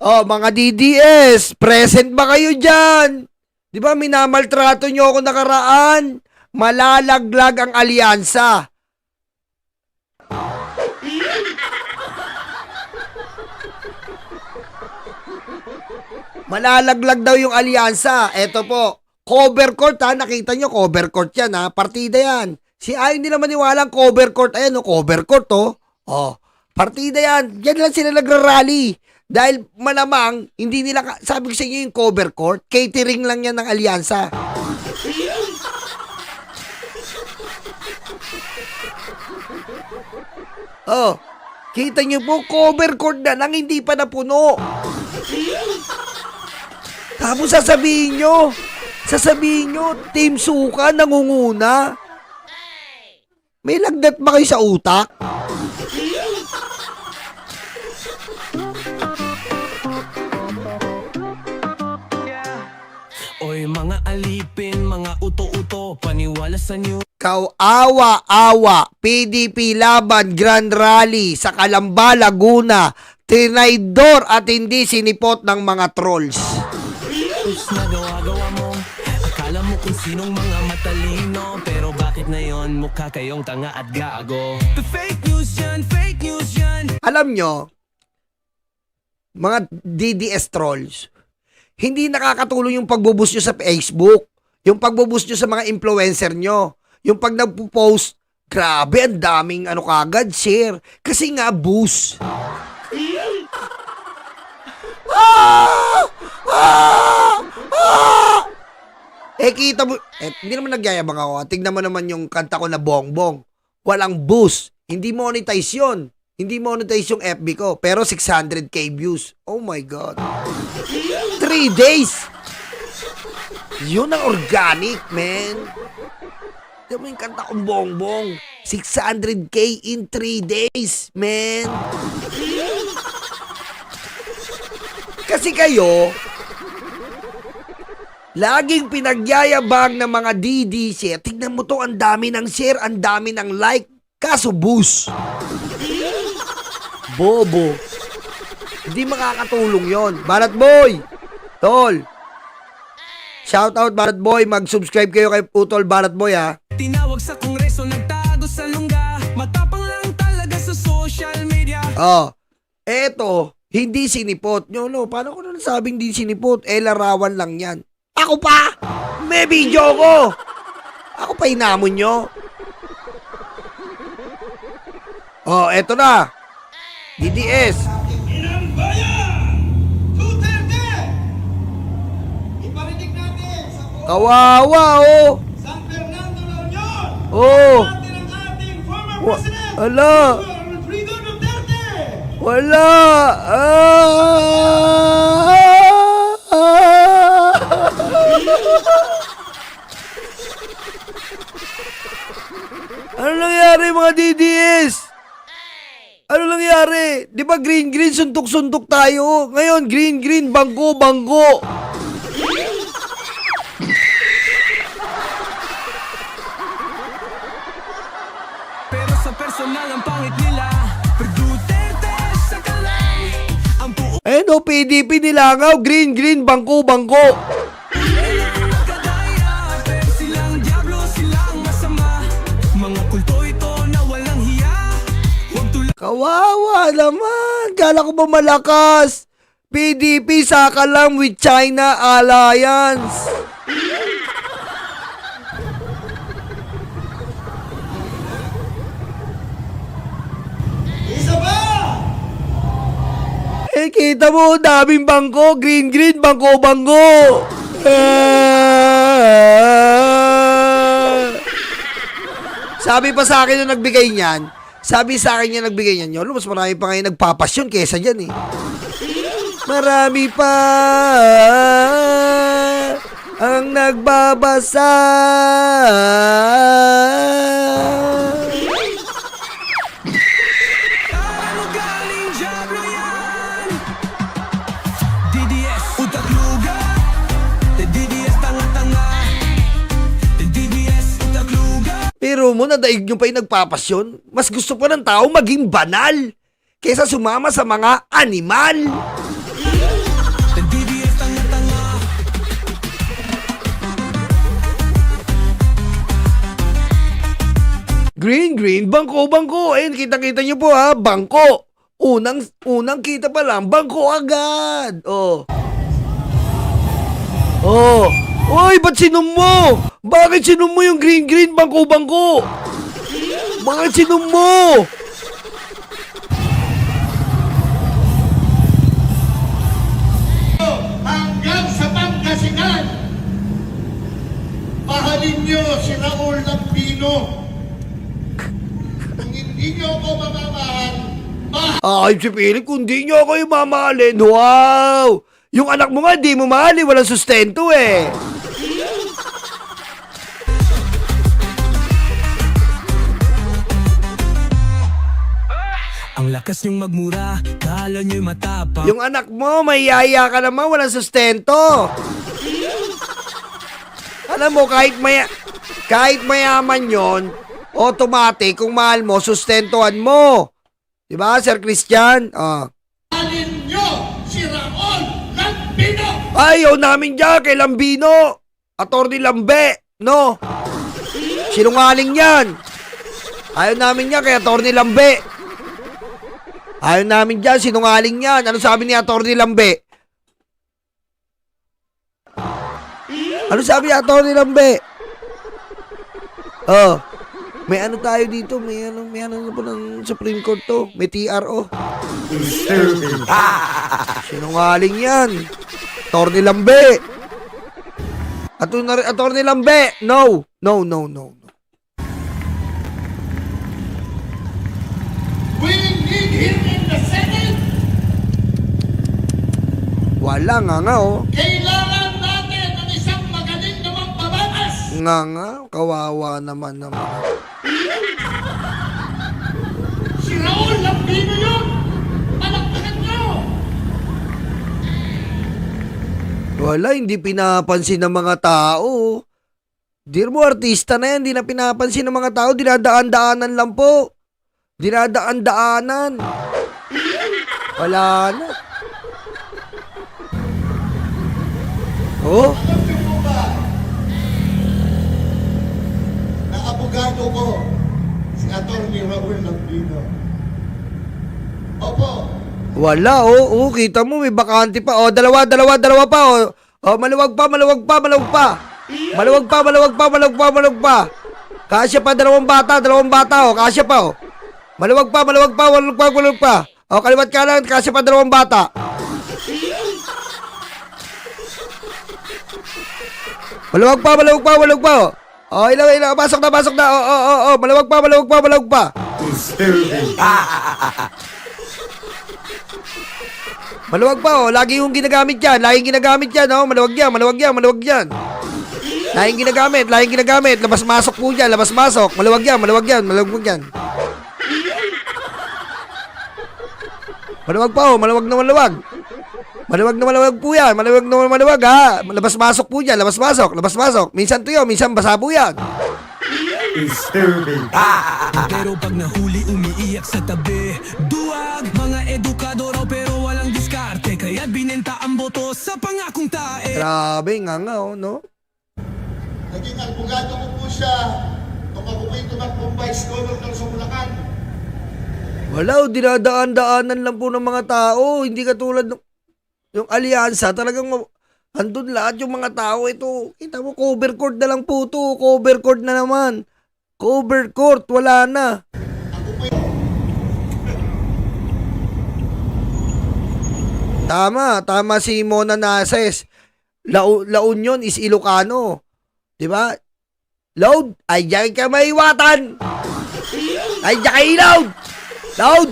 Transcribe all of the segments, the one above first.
Oh, mga DDS, present ba kayo dyan? Di ba minamaltrato nyo ako nakaraan? Malalaglag ang alyansa. Malalaglag daw yung alyansa. Eto po, cover court ha, nakita nyo, cover court yan ha, partida yan. Si ayaw nila maniwalang cover court, ayan o, cover court oh. Oh, partida yan, yan lang sila nagrarally. Dahil malamang, hindi nila, sabi ko sa inyo yung cover court, catering lang yan ng alyansa. Oh, kita nyo po, cover court na nang hindi pa napuno. Tapos sasabihin nyo, Team Suka nangunguna. May lagnat ba kayo sa utak? Oy mga alipin, mga uto-uto, paniwala sa new. Awa, PDP laban Grand Rally sa Calamba, Laguna. Tinaydor at hindi sinipot ng mga trolls. Na gawa-gawa mo, akala mo kung sinong mga matalino, pero bakit na yon mukha kayong tanga at gago? The fake news yan. Alam nyo, mga DDS trolls, hindi nakakatulong yung pagbuboost nyo sa Facebook, yung pagbuboost nyo sa mga influencer nyo, yung pag nagpo-post, grabe, ang daming kagad, share. Kasi nga, boost. Kita mo, hindi naman nagyayabang ako. Tignan mo naman yung kanta ko na Bongbong. Walang boost. Hindi monetize yun. Hindi monetize yung FB ko. Pero 600k views. Oh my God. 3 days. Yun ang organic, man. Tignan mo yung kanta kong Bongbong. 600k in 3 days, man. Kasi kayo, laging pinagyayabang ng mga DDC. Tignan mo to, ang dami ng share, ang dami ng like. Kaso boost. Bobo. Hindi makakatulong yon. Barat Boy. Tol. Shout out Barat Boy. Mag-subscribe kayo kay Utol Barat Boy ha. Tinawag sa kongreso, nagtago sa lungga. Matapang lang talaga sa social media. Oh. Eto, hindi sinipot. No, paano ko na nasabing hindi sinipot? Larawan lang yan. Ako pa! May video ko! Ako pa hinamon nyo. Oh, eto na. DDS. Inang bayan! Duterte! Iparinig natin sa buong Kawawa, oh. San Fernando, La Union! Oh. Natin ang ating former president, Ala. Rodrigo Duterte! Wala. Ano nangyari mga DDS? Ano nangyari? Di ba green, suntok-suntok tayo? Ngayon, green, bangko. Pero sa personal ang pangit nila. Pero Duterte sa kalay. Ang buo Ayun o, PDP nilangaw. Green, bangko. kadaya. Pero silang diablo, silang masama. Mga kulto ito na walang hiya. Huwag tuloy. Kawawa naman. Kala ko ba malakas? PDP saka lang with China Alliance. Isa ba? Kita mo, daming bangko. Green, bangko. Sabi pa sa akin yung nagbigay niyan, mas marami pa ngayon nagpapasyon kesa dyan eh. Marami pa ang nagbabasa. Ano galing diablo yan? DDS, utak luga. The DDS tanga-tanga. The DDS, utak luga. Pero mo, nadaig nyo pa yung nagpapasyon. Mas gusto pa ng tao maging banal kesa sumama sa mga animal. green, bangko. Ayun, kita-kita nyo po ha, bangko. Unang kita pa lang, bangko agad. Oh. Oh. Oy, ba't sinum mo? Bakit sinum mo yung green, bangko? Bakit sinum mo? Hanggang sa Pangasinan, mahalin niyo si Raul Lambino. Kung hindi niyo ako mamamahal, Ay, si Philip, kung di nyo ako yung mamahalin, wow! Yung anak mo nga, di mo mahalin, walang sustento eh. Ang lakas niyong magmura, kala niyo'y matapang. Yung anak mo, may yaya ka naman, walang sustento. Alam mo, kahit mayaman yon, automatic, kung mahal mo, sustentuhan mo. Diba, Sir Christian? Ah. mahalin niyo si Raul Lambino. Ayaw namin dyan kay Lambino. Atty. Lambe, no? Sinungaling yan. Ayaw namin yan kay Atty. Lambe. Ayaw namin dyan, sinungaling yan. Ano sabi ni Atty. Lambe? Ano sabi ni Atty. Lambe? Oh, may ano tayo dito, may ano na po ng Supreme Court to. May TRO. Sinungaling yan. Atty. Lambe. Atty. Lambe. No. We need him in the Senate. Wala nga oh. Kailangan natin ng isang magaling na magbabatas. Nga, kawawa naman. Si Raul Lambino yun. Palakpakan niyo. Wala, hindi pinapansin ng mga tao. Dear mo, artista na yan, hindi na pinapansin ng mga tao, dinadaan-daanan lang po. Dinadaan-daanan. Wala na. Oh, Alam niyo po ba na abogado ko si Atty. Raul Lambino? Opo. wala oh. Kita mo, may bakante pa. Oh, dalawa pa oh. Oh, maluwag pa. Maluwag pa. Kasya pa, dalawang bata oh. Kasya pa oh. Maluwag pa. Oh, kaliwat kanan, kasya pa, dalawang bata. Maluwag pa oh. Oh, ilaw, pasok na. Oh, maluwag pa. Maluwag pa oh, lagi yung ginagamit yan, oh, maluwag yan. Laging ginagamit, labas-masok po dyan, maluwag yan. Maluwag pa oh, maluwag po yan, ha, labas-masok po dyan, labas-masok. Minsan tuyo, minsan basa po yan. Pero pag nahuli, umiiyak sa tabi. Duwag, mga edukado raw pero walang diskarte. Kaya binenta ang boto sa pangakong tae. Grabe nga oh, no? Naging abogado ko po siya nung ako po'y tumakbong Vice Governor sa Bulacan. Wala, dinadaan-daanan lang po ng mga tao. Hindi katulad ng yung alyansa, talagang andun lahat yung mga tao. Ito, kita mo, cover court na lang po to. Cover court na naman. Cover court, wala na. Ako po'y Tama si Mona Nases. La Union is Ilocano. Diba? Load, ay diyan ka maiwatan. Ay diyan ka ilaw. Loud!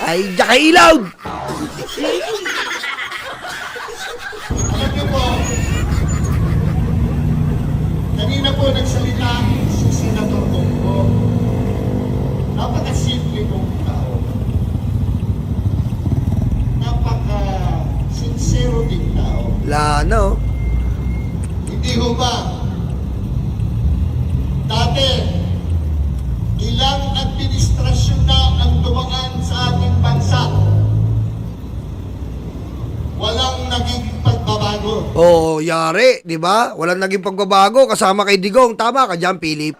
Ay, diyan ka ilaw! alam niyo po, kanina po nagsalita si Senator Bongo. Napaka-simple kong tao. Napaka-sincero din tao. Wala, no? Hindi ho ba? Dati, ilang administrasyon na ang dumaan sa ating bansa. Walang naging pagbabago. Oo, yari, di ba? Walang naging pagbabago kasama kay Digong. Tama ka dyan, Philip.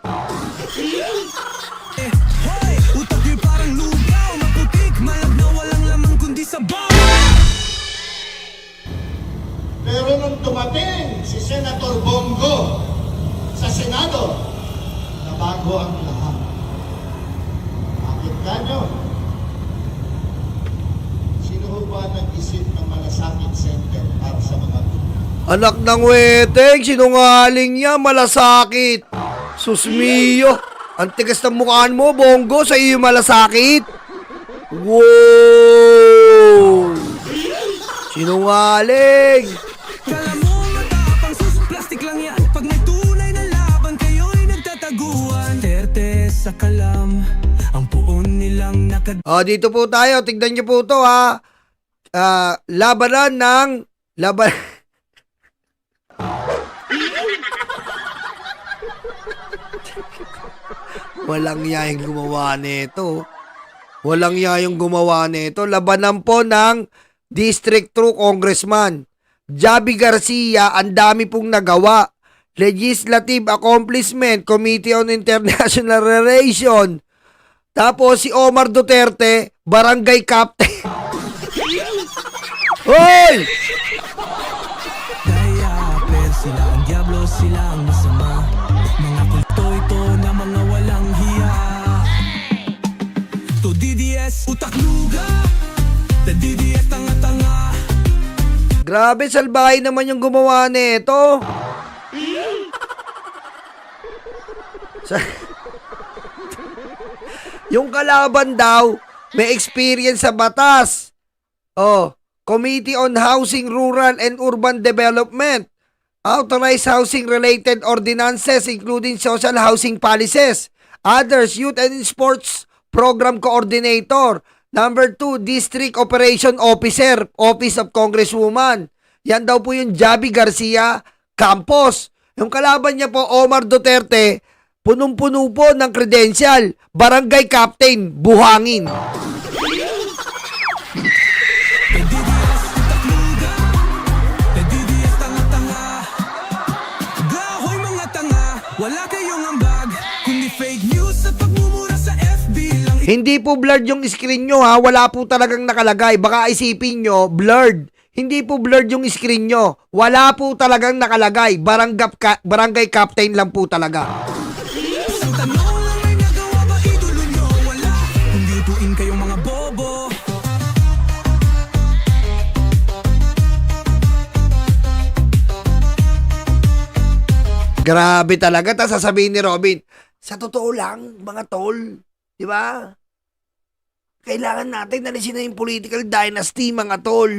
dumating si Senator Bongo sa Senado, nabago ang lahat. Bakit ganyo? Sino ho ba nag-isip ng malasakit center para sa mga Anak ng weteng, sinungaling niya, malasakit. Susmiyo, ang tigas ng mukhaan mo, Bongo, sa iyo malasakit. Wow! Sinungaling. Kala mo matapang sus, plastic lang yan. Pag may tunay na laban, kayo'y nagtataguan. Terte sa kalam, ang puon nilang Dito po tayo, tignan niyo po to ha. Labanan ng Walang yayang gumawa nito. Walang yayang gumawa nito. Labanan po ng District 2 Congressman Javi Garcia, ang dami pong nagawa. Legislative Accomplishment, Committee on International Relations. Tapos si Omar Duterte, Barangay Captain. Hoy! Kaya pero sila ang diablo, sila ang masama. Mga kulto ito na mga walang hiya. To DDS, utak luga. To DDS, tanga-tanga. Grabe, salbahay naman yung gumawa nito. Yung kalaban daw, may experience sa batas. Committee on Housing, Rural and Urban Development. Authorized housing-related ordinances including social housing policies. Others, Youth and Sports Program Coordinator. Number 2, District Operation Officer, Office of Congresswoman. Yan daw po yung Javi Garcia Campos. Yung kalaban niya po, Omar Duterte, punong-puno po ng credential. Barangay Captain, Buhangin. Gahoy mga tanga, wala kayong ambag, kundi fake news at pagmumura sa FB lang. Hindi po blurred yung screen nyo ha. Wala po talagang nakalagay. Baka isipin nyo, blurred. Hindi po blurred yung screen nyo. Wala po talagang nakalagay. Barangay Captain lang po talaga. Isang tanong lang, may nagawa ba idolo nyo? Wala, kundi utuin kayong mga bobo. Grabe talaga. Tapos sasabihin ni Robin, sa totoo lang, mga tol, di ba? Kailangan natin alisin na yung political dynasty, mga tol.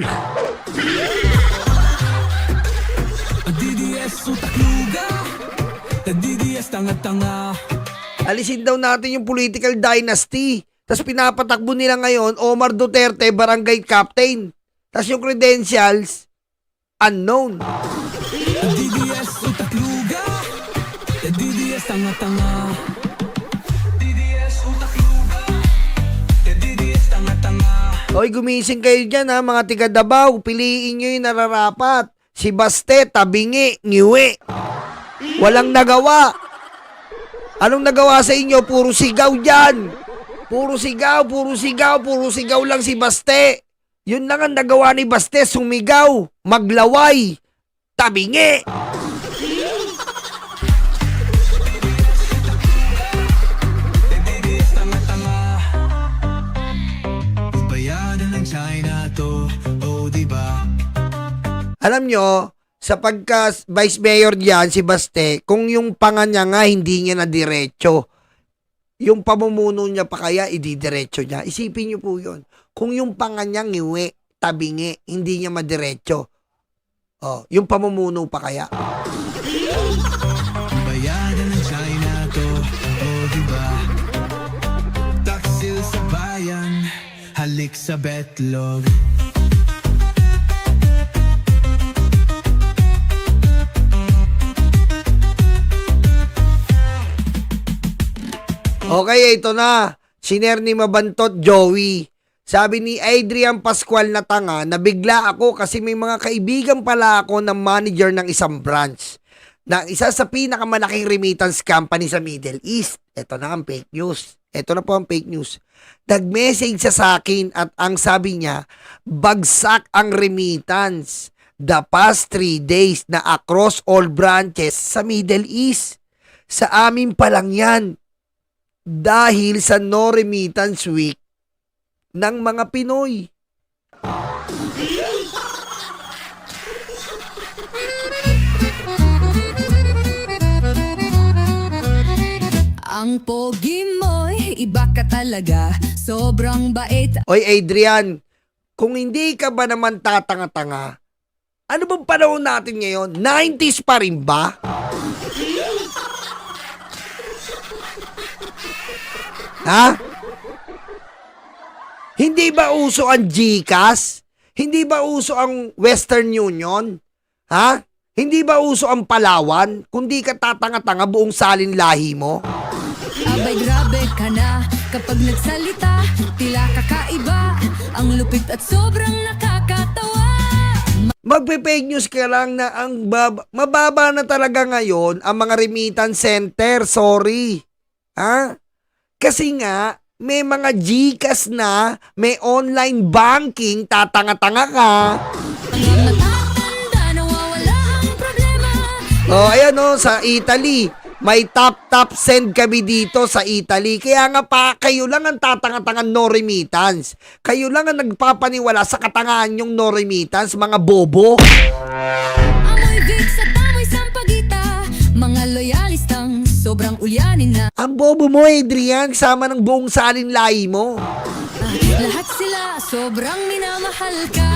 DDS utak luga, DDS tanga-tanga. Alisin daw natin yung political dynasty. Tapos pinapatakbo nila ngayon, Omar Duterte, Barangay Captain. Tapos yung credentials, unknown. DDS utak luga, DDS tanga-tanga. DDS utak luga, DDS tanga-tanga. Hoy, gumising kayo dyan ha, mga tiga Davao. Piliin nyo yung nararapat. Si Baste, Tabingi, Ngiwe. Walang nagawa. Anong nagawa sa inyo? Puro sigaw dyan. Puro sigaw, puro sigaw, puro sigaw lang si Baste. Yun lang ang nagawa ni Baste, sumigaw, maglaway, tabingi. DDS tanga-tanga. Bayanan ng China to, oh diba? Alam nyo, sa pagka vice mayor diyan si Baste, kung yung panga niya nga hindi niya na diretso, yung pamumuno niya pa kaya ididiretso niya. Isipin niyo po yun. Kung yung panga niya ngiwi, tabingi, hindi niya madiretso. Yung pamumuno pa kaya. Bayanan ng China to, oh diba? Taksil sa bayan, halik sa betlog. Okay, ito na. Siner ni Mabantot, Joey. Sabi ni Adrian Pascual na tanga, nabigla ako kasi may mga kaibigan pala ako ng manager ng isang branch na isa sa pinakamalaking remittance company sa Middle East. Ito na ang fake news. Ito na po ang fake news. Nag-message siya sa akin at ang sabi niya, bagsak ang remittance. the past 3 days na across all branches sa Middle East. Sa amin pa lang yan. Dahil sa no remittance week ng mga Pinoy. Ang pogi mo'y iba ka talaga, sobrang bait. Oy Adrian, kung hindi ka ba naman tatanga-tanga, ano bang panahon natin ngayon? 90s pa rin ba? Ha? Hindi ba uso ang GCash? Hindi ba uso ang Western Union? Ha? Hindi ba uso ang Palawan? Kung di ka tatanga-tanga, buong salin lahi mo? Abay grabe ka na, kapag nagsalita, tila kakaiba. Ang lupit at sobrang nakakatawa. Magpe-fake news ka lang na ang mababa na talaga ngayon ang mga remittance center. Sorry. Ha? Kasi nga, may mga GCash na, may online banking, tatanga-tanga ka. Mga matatanda, nawawala ang problema. Oh, ayan oh, sa Italy. May top send kami dito sa Italy. Kaya nga pa, kayo lang ang tatanga-tangan no remittance. Kayo lang ang nagpapaniwala sa katangahan yung no remittance, mga bobo. Amoy Vicks at amoy sampagita, mga loyalistang sobrang ulyanin na. Ang bobo mo, Adrian, sama ng buong salin lahi mo. Lahat sila sobrang minamahal ka.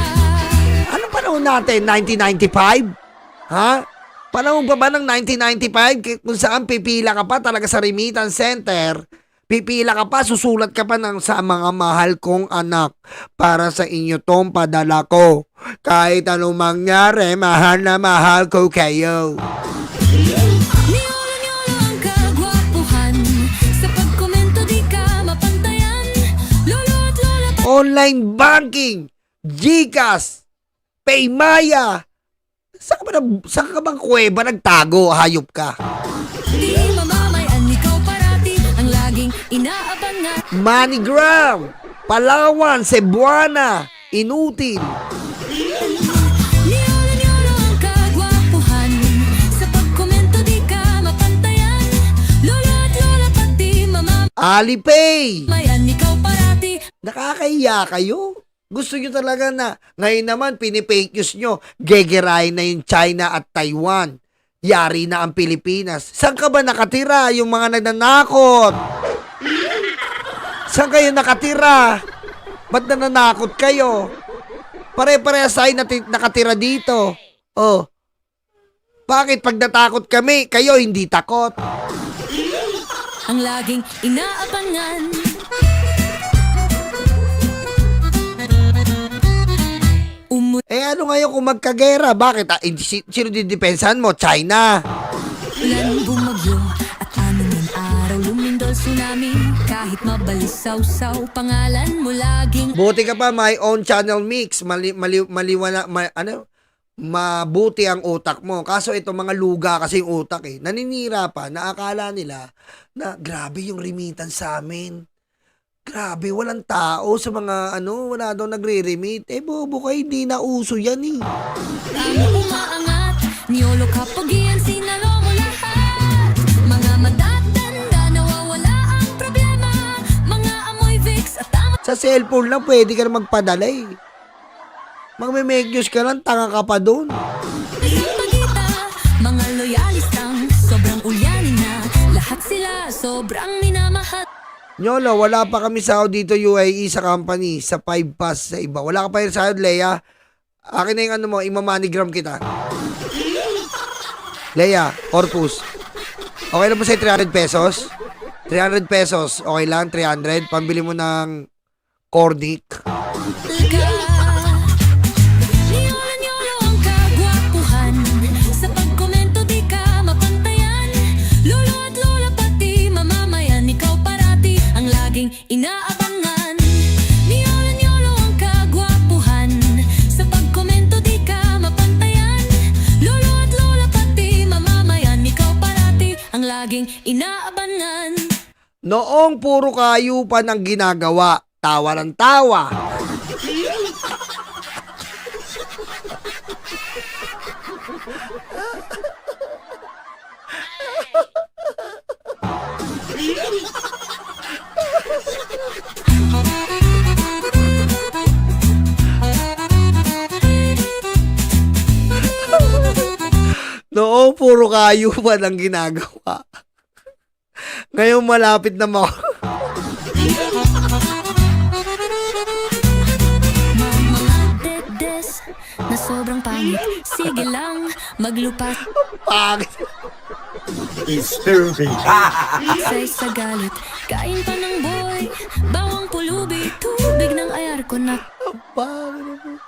Anong panahon natin? 1995? Ha? Panahon pa ba ng 1995 kung saan pipila ka pa talaga sa remittance center? Pipila ka pa, susulat ka pa ng sa mga mahal kong anak. Para sa inyo tong padala ko. Kahit anong mangyari, mahal na mahal ko kayo. Niyolo-niyolo ang kagwapuhan, sa pagkomento di ka mapantayan. Lolo at lola pa Online banking, GCash, Paymaya. Saan ka bang kuweba nagtago, hayop ka? di mamamayan, ikaw parati ang laging inaabangan. MoneyGram, Palawan, Cebuana, Inutil. Niyolo-niyolo ang kagwapuhan, sa pagkomento di ka mapantayan. Lolo at lola pati Alipay. mamamayan, ikaw parati. Nakakahiya kayo. Gusto nyo talaga na ngayon naman pinipake news nyo, gegerahin na yung China at Taiwan. Yari na ang Pilipinas. Saan ka ba nakatira yung mga nagnanakot? Saan kayo nakatira? Ba't nananakot kayo? Pare-parehas tayo nakatira dito. Oh. Bakit pag natakot kami, kayo hindi takot? Ang laging inaabangan. Eh ano ngayon kung magkagera? Bakit? Sino didepensahan mo? China. Ulan, bumagyo, at anumang araw lumindol tsunami. Kahit mabalisaw-saw, pangalan mo laging Buti ka pa, may own channel mix. Mabuti ang utak mo. Kaso ito mga luga kasi yung utak eh. Naninira pa, naakala nila na grabe yung remittance sa amin. Grabe, walang tao sa mga wala daw nagre-remit. Eh bobo kayo, hindi na uso yan eh. ang umaangat. Niyolo kapag iyan sinalo mo lahat. Mga matatanda, nawawala ang problema. Mga amoy Vicks at amoy Sa cellphone lang pwede ka na magpadala eh. Magme-make news ka lang, tanga ka pa doon. sampagita. Mga loyalistang sobrang ulyanin na. Lahat sila sobrang minamahal. Nyolo, wala pa kami sahod dito UAE sa company, sa 5 pass sa iba. Wala ka pa rin sahod, Leia. Akin na yung imamanigram kita. Leia, Corpus. Okay na po sa 300 pesos? 300 pesos, okay lang, 300. Pambili mo ng cornic. Niyolo-niyolo ang kagwapuhan, sa pagkomento di ka mapantayan. Lolo at lola pati mamamayan, ikaw parati ang laging inaabangan. Niyolo-niyolo ang kagwapuhan, sa pagkomento di ka mapantayan. Lolo at lola pati mamamayan, ikaw parati ang laging inaabangan. Noong puro kayupan ang ginagawa, tawa ng tawa. Noong puro kayupan ang ginagawa. Ngayon malapit na mo. Mga dedes na sobrang pangit. Sige lang, maglupas Pangit. say sa galit. Kain pa ng boy, bawang pulubi, tubig ng ayar ko na. Pangit.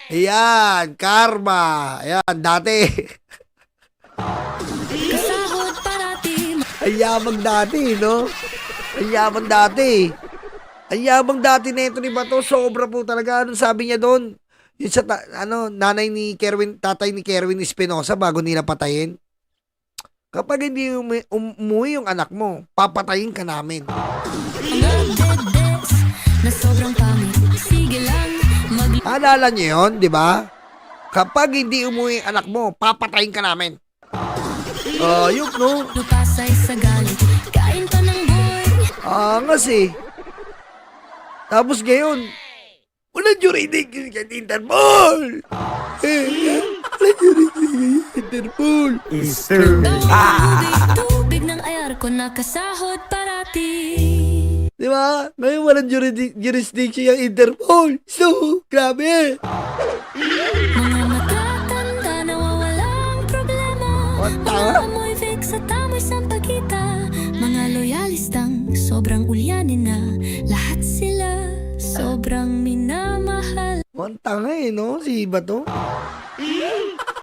Ayan, karma. Ayan, dati. Kasahod parati. Ang yabang dati, no? Ang yabang dati. Ang yabang dati nito ni Bato, sobra po talaga. Anong sabi niya doon? Yung sa, nanay ni Kerwin, tatay ni Kerwin Espinosa bago nila patayin. Kapag hindi umuwi yung anak mo, papatayin ka namin. Mga dedes na sobrang pangit. Sige lang, Alala niyo yun, di ba? Kapag hindi umuwi yung anak mo, papatayin ka namin. Yun, no? maglupasay sa galit. Kain pa ng boy. Angas eh. Tapos ngayon, walang jurisdiction sa Interpol. Walang jurisdiction sa Interpol. Bawang tubig ng ayar ko na kasahod parati. Di ba? Ngayon walang jurisdiction yung Interpol. So, grabe. Mga matatanda na wawalang problema. What the? Mga amoy Vic sa tamoy sampagita. Mga loyalistang sobrang ulyanin na. Lahat sila sobrang minamahal. Ang tanga eh, no? Si Bato.